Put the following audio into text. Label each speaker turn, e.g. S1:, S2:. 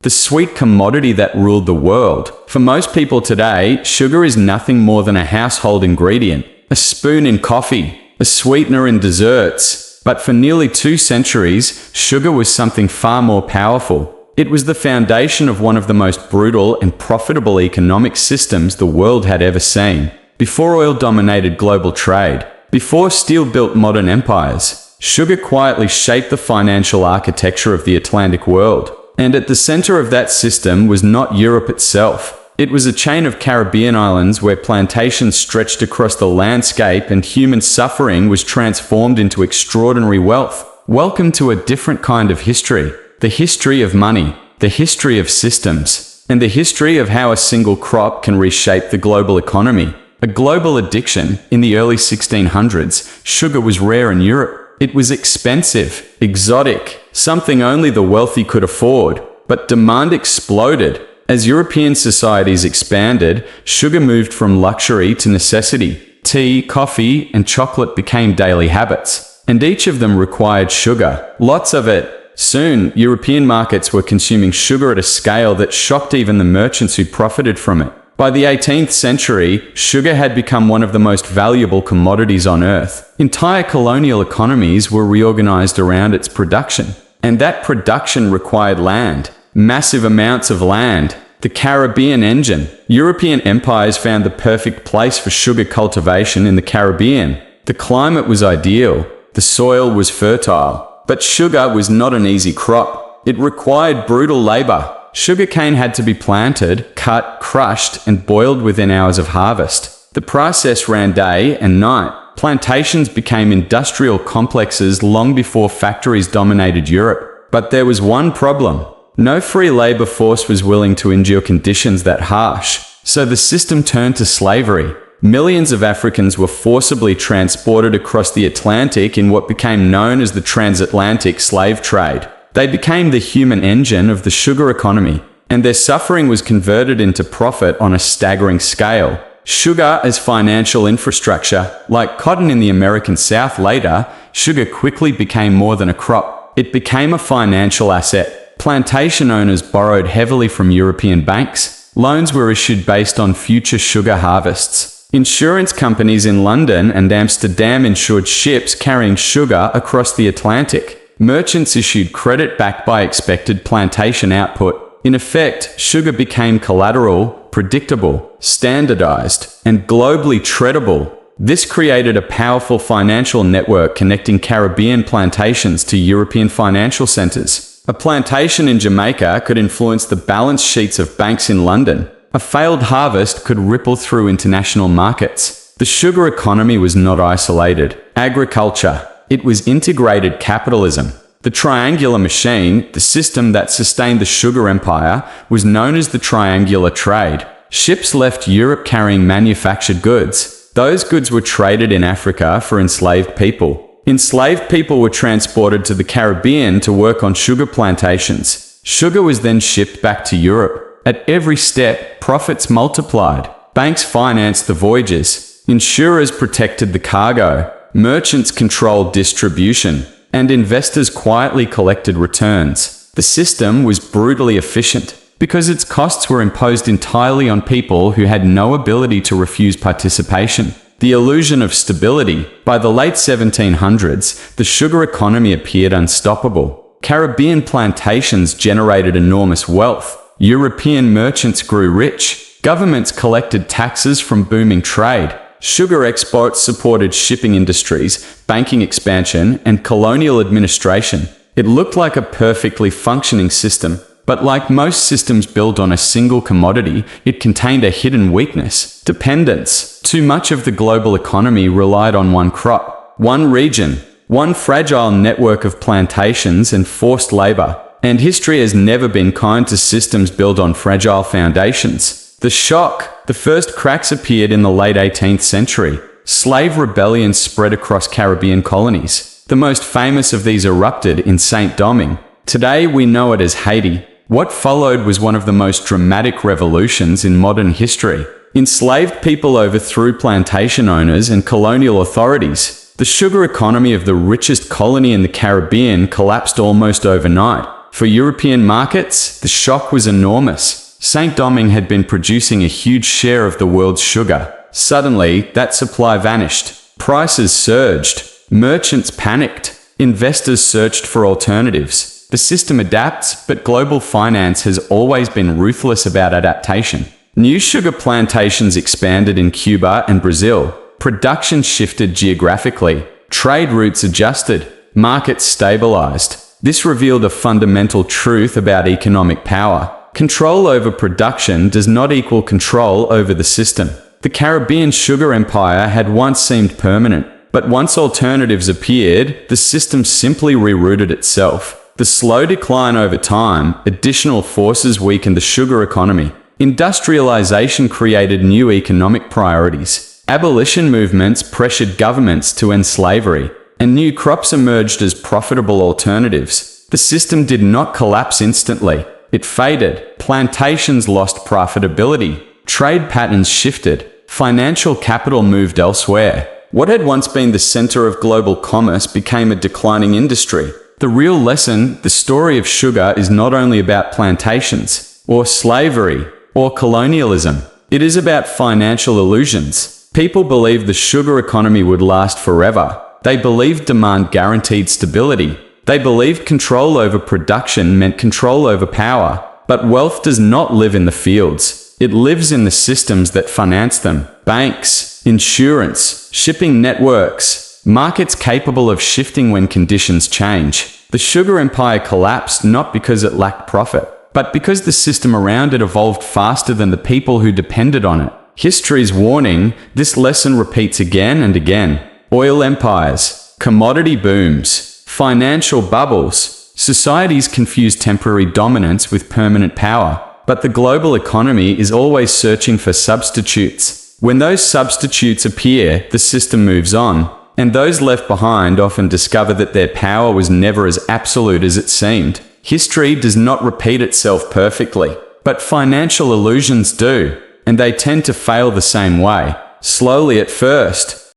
S1: the sweet commodity that ruled the world. For most people today, sugar is nothing more than a household ingredient, a spoon in coffee, a sweetener in desserts. But for nearly 2 centuries, sugar was something far more powerful. It was the foundation of one of the most brutal and profitable economic systems the world had ever seen. Before oil dominated global trade, before steel built modern empires, sugar quietly shaped the financial architecture of the Atlantic world. And at the center of that system was not Europe itself. It was a chain of Caribbean islands where plantations stretched across the landscape and human suffering was transformed into extraordinary wealth. Welcome to a different kind of history. The history of money, the history of systems, and the history of how a single crop can reshape the global economy. A global addiction. In the early 1600s, sugar was rare in Europe. It was expensive, exotic, something only the wealthy could afford. But demand exploded. As European societies expanded, sugar moved from luxury to necessity. Tea, coffee, and chocolate became daily habits, and each of them required sugar. Lots of it. Soon, European markets were consuming sugar at a scale that shocked even the merchants who profited from it. By the 18th century, sugar had become one of the most valuable commodities on earth. Entire colonial economies were reorganized around its production, and that production required land. Massive amounts of land. The Caribbean engine. European empires found the perfect place for sugar cultivation in the Caribbean. The climate was ideal. The soil was fertile. But sugar was not an easy crop. It required brutal labor. Sugarcane had to be planted, cut, crushed, and boiled within hours of harvest. The process ran day and night. Plantations became industrial complexes long before factories dominated Europe. But there was one problem. No free labor force was willing to endure conditions that harsh. So the system turned to slavery. Millions of Africans were forcibly transported across the Atlantic in what became known as the transatlantic slave trade. They became the human engine of the sugar economy, and their suffering was converted into profit on a staggering scale. Sugar as financial infrastructure. Like cotton in the American South later, sugar quickly became more than a crop. It became a financial asset. Plantation owners borrowed heavily from European banks. Loans were issued based on future sugar harvests. Insurance companies in London and Amsterdam insured ships carrying sugar across the Atlantic. Merchants issued credit backed by expected plantation output. In effect, sugar became collateral, predictable, standardized, and globally tradable. This created a powerful financial network connecting Caribbean plantations to European financial centers. A plantation in Jamaica could influence the balance sheets of banks in London. A failed harvest could ripple through international markets. The sugar economy was not isolated. Agriculture. It was integrated capitalism. The triangular machine, the system that sustained the sugar empire, was known as the triangular trade. Ships left Europe carrying manufactured goods. Those goods were traded in Africa for enslaved people. Enslaved people were transported to the Caribbean to work on sugar plantations. Sugar was then shipped back to Europe. At every step, profits multiplied. Banks financed the voyages. Insurers protected the cargo. Merchants controlled distribution. And investors quietly collected returns. The system was brutally efficient because its costs were imposed entirely on people who had no ability to refuse participation. The illusion of stability. By the late 1700s, the sugar economy appeared unstoppable. Caribbean plantations generated enormous wealth. European merchants grew rich. Governments collected taxes from booming trade. Sugar exports supported shipping industries, banking expansion, and colonial administration. It looked like a perfectly functioning system. But like most systems built on a single commodity, it contained a hidden weakness: dependence. Too much of the global economy relied on one crop, one region, one fragile network of plantations and forced labor. And history has never been kind to systems built on fragile foundations. The shock. The first cracks appeared in the late 18th century. Slave rebellions spread across Caribbean colonies. The most famous of these erupted in Saint-Domingue. Today we know it as Haiti. What followed was one of the most dramatic revolutions in modern history. Enslaved people overthrew plantation owners and colonial authorities. The sugar economy of the richest colony in the Caribbean collapsed almost overnight. For European markets, the shock was enormous. Saint-Domingue had been producing a huge share of the world's sugar. Suddenly, that supply vanished. Prices surged. Merchants panicked. Investors searched for alternatives. The system adapts, but global finance has always been ruthless about adaptation. New sugar plantations expanded in Cuba and Brazil. Production shifted geographically. Trade routes adjusted. Markets stabilized. This revealed a fundamental truth about economic power. Control over production does not equal control over the system. The Caribbean sugar empire had once seemed permanent, but once alternatives appeared, the system simply rerouted itself. The slow decline over time, additional forces weakened the sugar economy. Industrialization created new economic priorities. Abolition movements pressured governments to end slavery, and new crops emerged as profitable alternatives. The system did not collapse instantly. It faded. Plantations lost profitability. Trade patterns shifted. Financial capital moved elsewhere. What had once been the center of global commerce became a declining industry. The real lesson, the story of sugar, is not only about plantations, or slavery, or colonialism. It is about financial illusions. People believed the sugar economy would last forever. They believed demand guaranteed stability. They believed control over production meant control over power. But wealth does not live in the fields. It lives in the systems that finance them. Banks, insurance, shipping networks, markets capable of shifting when conditions change. The sugar empire collapsed not because it lacked profit, but because the system around it evolved faster than the people who depended on it. History's warning, this lesson repeats again and again. Oil empires, commodity booms, financial bubbles. Societies confuse temporary dominance with permanent power. But the global economy is always searching for substitutes. When those substitutes appear, the system moves on, and those left behind often discover that their power was never as absolute as it seemed. History does not repeat itself perfectly, but financial illusions do, and they tend to fail the same way, slowly at first,